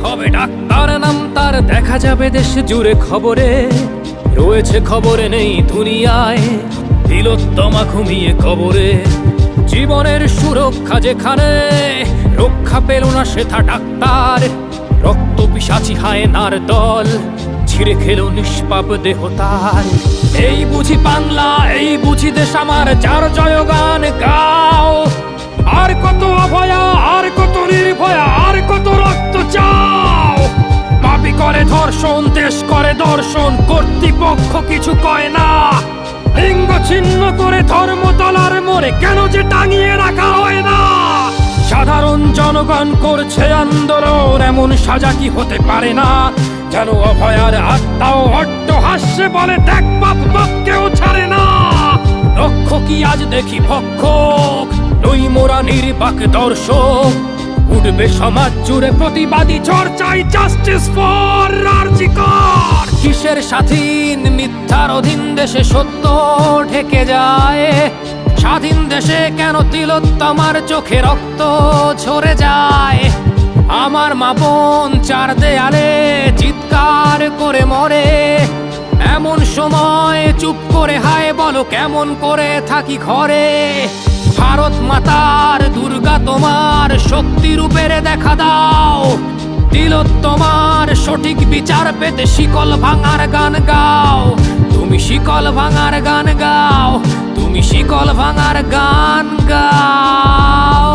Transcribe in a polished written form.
হবে ডাক্তার নাম তার, দেখা যাবে দেশ জুড়ে খবরে, রয়েছে খবরে নেই দুনিয়ায় তিলোত্তমা ঘুমিয়ে কবরে। জীবনের সুরক্ষা যেখানে, রক্ষা পেল না সেথা ডাক্তার, রক্ত পিশাচি হায়নার দল ছিঁড়ে খেলো নিষ্পাপ দেহ তার। এই বুঝি বাংলা, এই বুঝি দেশ আমার, যার জয়গান গাও। আর কত অভয়া, আর কত নির্ভয়া, আর কত রক্ত চাও। পাপি করে ধর্ষণ, দেশ করে দর্শন, কর্তৃপক্ষ কিছু কয় না। লিঙ্গ ছিন্ন করে ধর্মতলার মোড়ে কেন যে টাঙিয়ে রাখা হয় না। সাধারণ জনগণ করছে আন্দোলন, এমন সাজা কি হতে পারে না। যেন অভয়ার আত্মাও অট্ট হাস্যে বলে, দেখ বাপ বাপ কেউ ছাড়ে না। লক্ষ কি আজ দেখি ভক্ষক, নই মোরা নির্বাক দর্শক। উঠবে সমাজ জুড়ে প্রতিবাদী চর্চাই, জাস্টিস ফর আরজি কর। কিসের স্বাধীন, মিথ্যার অধীন দেশে সত্য ঢেকে যায়। স্বাধীন দেশে কেন তিলোত্তমার চোখে রক্ত ঝরে যায়। আমার মা বোন চার দেয়ালে চিৎকার করে মরে, এমন সময় চুপ করে হায় বলো কেমন করে থাকি ঘরে। ভারত মাতার, দুর্গা তোমার শক্তি রূপের দেখা দাও। তিলোত্তমার সঠিক বিচার পেতে শিকল ভাঙার গান গাও। তুমি শিকল ভাঙার গান গাও, তুমি শিকল ভাঙার গান গাও।